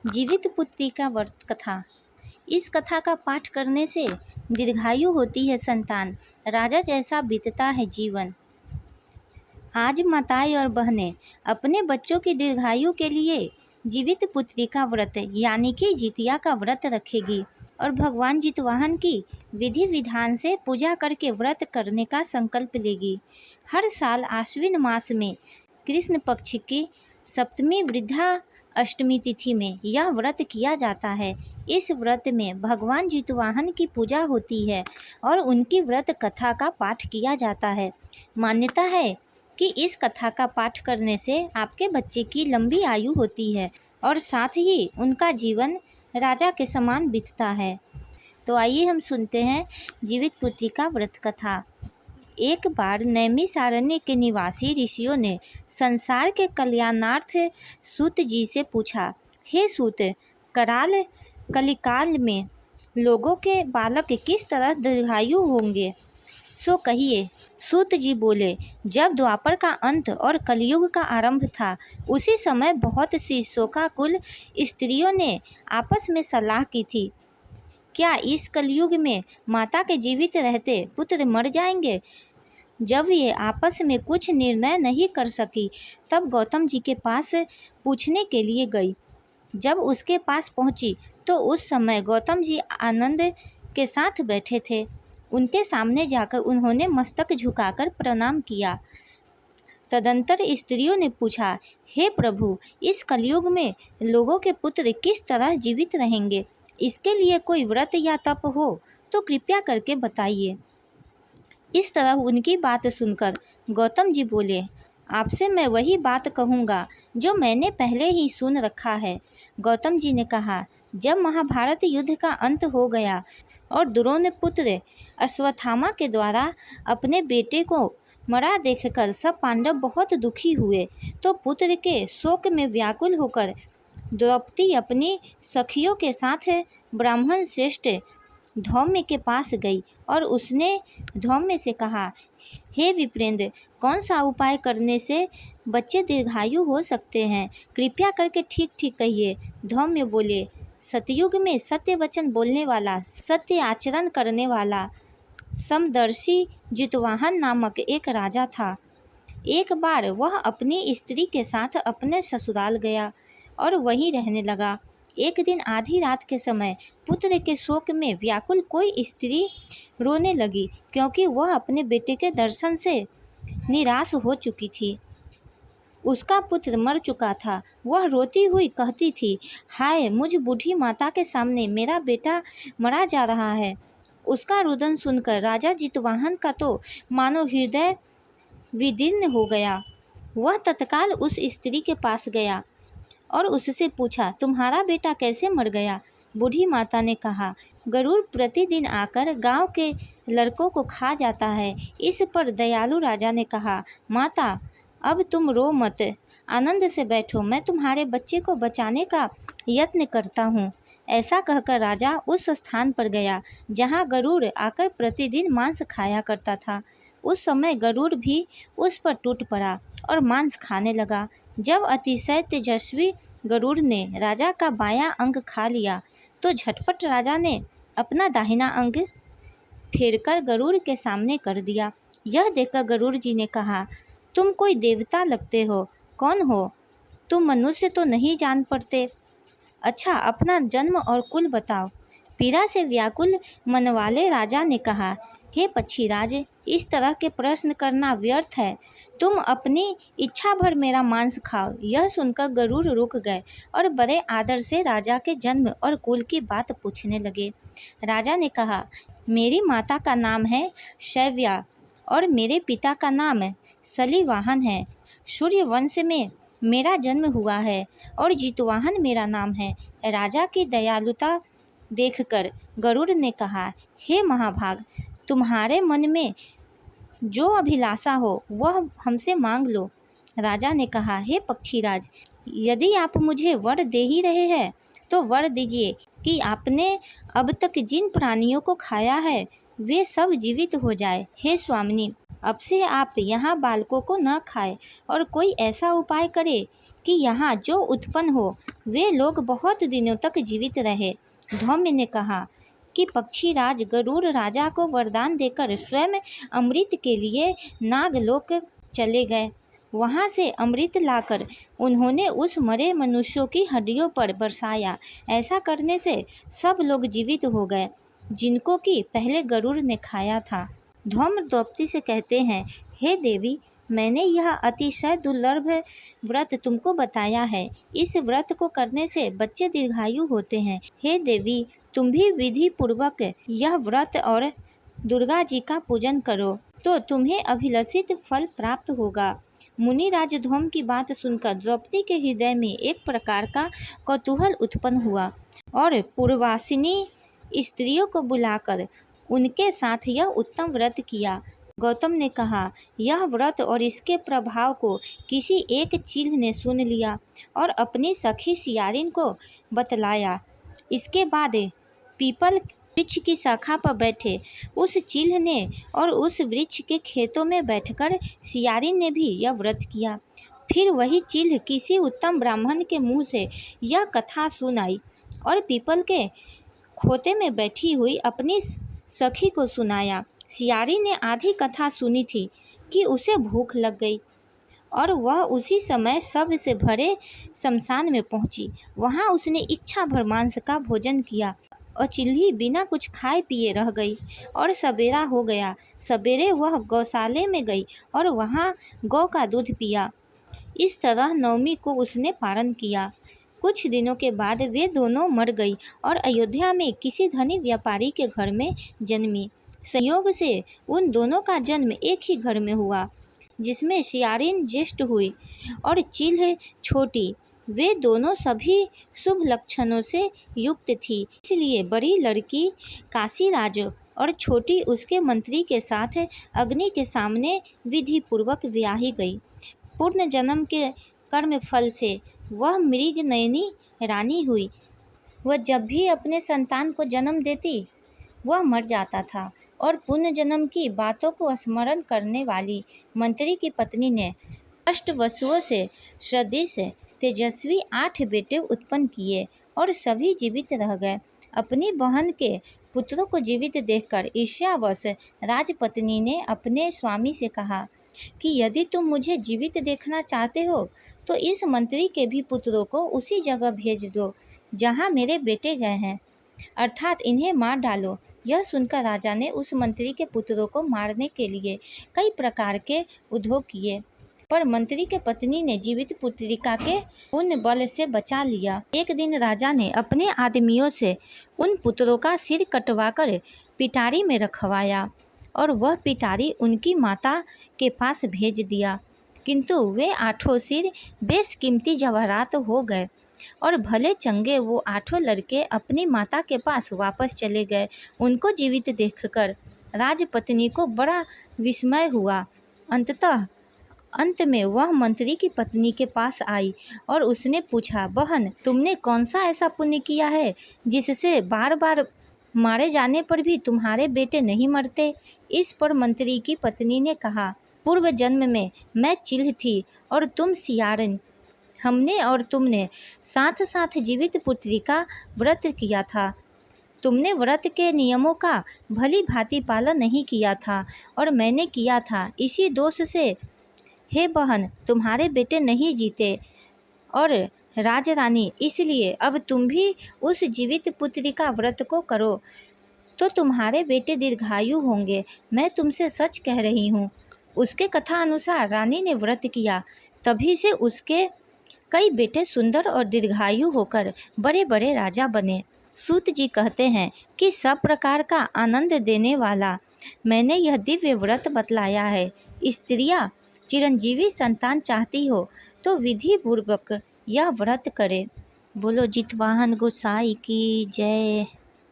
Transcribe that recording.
जीवित पुत्री का व्रत कथा। इस कथा का पाठ करने से दीर्घायु होती है संतान, राजा जैसा बीतता है जीवन। आज माताएं और बहनें अपने बच्चों की दीर्घायु के लिए जीवित पुत्री का व्रत यानी कि जितिया का व्रत रखेगी और भगवान जितवाहन की विधि विधान से पूजा करके व्रत करने का संकल्प लेगी। हर साल आश्विन मास में कृष्ण पक्ष की सप्तमी वृद्धा अष्टमी तिथि में यह व्रत किया जाता है। इस व्रत में भगवान जितवाहन की पूजा होती है और उनकी व्रत कथा का पाठ किया जाता है। मान्यता है कि इस कथा का पाठ करने से आपके बच्चे की लंबी आयु होती है और साथ ही उनका जीवन राजा के समान बीतता है। तो आइए हम सुनते हैं जीवित पुत्री का व्रत कथा। एक बार नैमिषारण्य के निवासी ऋषियों ने संसार के कल्याणार्थ सूत जी से पूछा, हे सूत, कलिकाल में लोगों के बालक किस तरह दीर्घायु होंगे, सो कहिए। सूत जी बोले, जब द्वापर का अंत और कलयुग का आरंभ था, उसी समय बहुत सी शोकाकुल स्त्रियों ने आपस में सलाह की थी, क्या इस कलयुग में माता के जीवित रहते पुत्र मर जाएंगे। जब ये आपस में कुछ निर्णय नहीं कर सकी, तब गौतम जी के पास पूछने के लिए गई। जब उसके पास पहुंची तो उस समय गौतम जी आनंद के साथ बैठे थे। उनके सामने जाकर उन्होंने मस्तक झुकाकर प्रणाम किया। तदंतर स्त्रियों ने पूछा, हे प्रभु, इस कलयुग में लोगों के पुत्र किस तरह जीवित रहेंगे, इसके लिए कोई व्रत या तप हो तो कृपया करके बताइए। इस तरह उनकी बात सुनकर गौतम जी बोले, आपसे मैं वही बात कहूँगा जो मैंने पहले ही सुन रखा है। गौतम जी ने कहा, जब महाभारत युद्ध का अंत हो गया और द्रोण पुत्र अश्वत्थामा के द्वारा अपने बेटे को मरा देखकर सब पांडव बहुत दुखी हुए, तो पुत्र के शोक में व्याकुल होकर द्रौपदी अपनी सखियों के साथ ब्राह्मण श्रेष्ठ धौम्य के पास गई और उसने धौम्य से कहा, हे विप्रेंद्र, कौन सा उपाय करने से बच्चे दीर्घायु हो सकते हैं, कृपया करके ठीक ठीक कहिए। धौम्य बोले, सतयुग में सत्य वचन बोलने वाला, सत्य आचरण करने वाला समदर्शी जितवाहन नामक एक राजा था। एक बार वह अपनी स्त्री के साथ अपने ससुराल गया और वहीं रहने लगा। एक दिन आधी रात के समय पुत्र के शोक में व्याकुल कोई स्त्री रोने लगी, क्योंकि वह अपने बेटे के दर्शन से निराश हो चुकी थी। उसका पुत्र मर चुका था। वह रोती हुई कहती थी, हाय, मुझ बूढ़ी माता के सामने मेरा बेटा मरा जा रहा है। उसका रुदन सुनकर राजा जितवाहन का तो मानो हृदय विदीर्ण हो गया। वह तत्काल उस स्त्री के पास गया और उससे पूछा, तुम्हारा बेटा कैसे मर गया। बूढ़ी माता ने कहा, गरुड़ प्रतिदिन आकर गांव के लड़कों को खा जाता है। इस पर दयालु राजा ने कहा, माता, अब तुम रो मत, आनंद से बैठो, मैं तुम्हारे बच्चे को बचाने का यत्न करता हूँ। ऐसा कहकर राजा उस स्थान पर गया जहाँ गरुड़ आकर प्रतिदिन मांस खाया करता था। उस समय गरुड़ भी उस पर टूट पड़ा और मांस खाने लगा। जब अतिशय तेजस्वी गरुड़ ने राजा का बायां अंग खा लिया, तो झटपट राजा ने अपना दाहिना अंग फेरकर गरुड़ के सामने कर दिया। यह देखकर गरुड़ जी ने कहा, तुम कोई देवता लगते हो, कौन हो तुम, मनुष्य तो नहीं जान पड़ते। अच्छा, अपना जन्म और कुल बताओ। पीड़ा से व्याकुल मन वाले राजा ने कहा, हे पक्षीराज, इस तरह के प्रश्न करना व्यर्थ है, तुम अपनी इच्छा भर मेरा मांस खाओ। यह सुनकर गरुड़ रुक गए और बड़े आदर से राजा के जन्म और कुल की बात पूछने लगे। राजा ने कहा, मेरी माता का नाम है शैव्या और मेरे पिता का नाम सलीवाहन है। सूर्य वंश में मेरा जन्म हुआ है और जितवाहन मेरा नाम है। राजा की दयालुता देखकर गरुड़ ने कहा, हे महाभाग, तुम्हारे मन में जो अभिलाषा हो वह हमसे मांग लो। राजा ने कहा, हे पक्षीराज, यदि आप मुझे वर दे ही रहे हैं तो वर दीजिए कि आपने अब तक जिन प्राणियों को खाया है वे सब जीवित हो जाए। हे स्वामिनी, अब से आप यहाँ बालकों को न खाए और कोई ऐसा उपाय करे कि यहाँ जो उत्पन्न हो वे लोग बहुत दिनों तक जीवित रहे। धौम्य ने कहा कि पक्षीराज गरुड़ राजा को वरदान देकर स्वयं अमृत के लिए नागलोक चले गए। वहाँ से अमृत लाकर उन्होंने उस मरे मनुष्यों की हड्डियों पर बरसाया। ऐसा करने से सब लोग जीवित हो गए जिनको कि पहले गरुड़ ने खाया था। धौम्य द्रौपदी से कहते हैं, हे देवी, मैंने यह अतिशय दुर्लभ व्रत तुमको बताया है। इस व्रत को करने से बच्चे दीर्घायु होते हैं। हे देवी, तुम भी विधि पूर्वक यह व्रत और दुर्गा जी का पूजन करो तो तुम्हें अभिलषित फल प्राप्त होगा। मुनिराज धौम्य की बात सुनकर द्रौपदी के हृदय में एक प्रकार का कौतूहल उत्पन्न हुआ और पूर्ववासिनी स्त्रियों को बुलाकर उनके साथ यह उत्तम व्रत किया। गौतम ने कहा, यह व्रत और इसके प्रभाव को किसी एक चील ने सुन लिया और अपनी सखी सियारिन को बतलाया। इसके बाद पीपल वृक्ष की शाखा पर बैठे उस चील ने और उस वृक्ष के खेतों में बैठकर सियारिन ने भी यह व्रत किया। फिर वही चील किसी उत्तम ब्राह्मण के मुँह से यह कथा सुनाई और पीपल के खोते में बैठी हुई अपनी सखी को सुनाया। सियारी ने आधी कथा सुनी थी कि उसे भूख लग गई और वह उसी समय सब से भरे शमशान में पहुंची। वहां उसने इच्छा भर मांस का भोजन किया और चिल्ली बिना कुछ खाए पिए रह गई और सवेरा हो गया। सवेरे वह गौशाले में गई और वहां गौ का दूध पिया। इस तरह नवमी को उसने पारण किया। कुछ दिनों के बाद वे दोनों मर गई और अयोध्या में किसी धनी व्यापारी के घर में जन्मी। संयोग से उन दोनों का जन्म एक ही घर में हुआ, जिसमें सियारिन ज्येष्ठ हुई और चील छोटी। वे दोनों सभी शुभ लक्षणों से युक्त थी, इसलिए बड़ी लड़की काशीराज और छोटी उसके मंत्री के साथ अग्नि के सामने विधि पूर्वक ब्याही गई। पूर्ण जन्म के कर्म फल से वह मृग नयनी रानी हुई। वह जब भी अपने संतान को जन्म देती वह मर जाता था और पुण्य जन्म की बातों को स्मरण करने वाली मंत्री की पत्नी ने अष्ट वसुओं से सदृश तेजस्वी 8 बेटे उत्पन्न किए और सभी जीवित रह गए। अपनी बहन के पुत्रों को जीवित देखकर ईर्ष्यावश राजपत्नी ने अपने स्वामी से कहा कि यदि तुम मुझे जीवित देखना चाहते हो तो इस मंत्री के भी पुत्रों को उसी जगह भेज दो जहाँ मेरे बेटे गए हैं, अर्थात इन्हें मार डालो। यह सुनकर राजा ने उस मंत्री के पुत्रों को मारने के लिए कई प्रकार के उद्योग किए, पर मंत्री के पत्नी ने जीवित पुत्रिका के पुण्य बल से बचा लिया। एक दिन राजा ने अपने आदमियों से उन पुत्रों का सिर कटवाकर पिटारी में रखवाया और वह पिटारी उनकी माता के पास भेज दिया, किंतु वे 8 सिर बेशकीमती जवाहरात हो गए और भले चंगे वो 8 लड़के अपनी माता के पास वापस चले गए। उनको जीवित देखकर राजपत्नी को बड़ा विस्मय हुआ। अंत में वह मंत्री की पत्नी के पास आई और उसने पूछा, बहन, तुमने कौन सा ऐसा पुण्य किया है जिससे बार बार मारे जाने पर भी तुम्हारे बेटे नहीं मरते? इस पर मंत्री की पत्नी ने कहा, पूर्व जन्म में मैं चिल्ह थी और तुम सियारिन। हमने और तुमने साथ साथ जीवित पुत्री का व्रत किया था। तुमने व्रत के नियमों का भली भांति पालन नहीं किया था और मैंने किया था। इसी दोष से हे बहन, तुम्हारे बेटे नहीं जीते और राजरानी, इसलिए अब तुम भी उस जीवित पुत्री का व्रत को करो तो तुम्हारे बेटे दीर्घायु होंगे। मैं तुमसे सच कह रही हूँ। उसके कथा अनुसार रानी ने व्रत किया, तभी से उसके कई बेटे सुंदर और दीर्घायु होकर बड़े बड़े राजा बने। सूत जी कहते हैं कि सब प्रकार का आनंद देने वाला मैंने यह दिव्य व्रत बतलाया है। स्त्रियां चिरंजीवी संतान चाहती हो तो विधि पूर्वक यह व्रत करे। बोलो जितवाहन गोसाई की जय।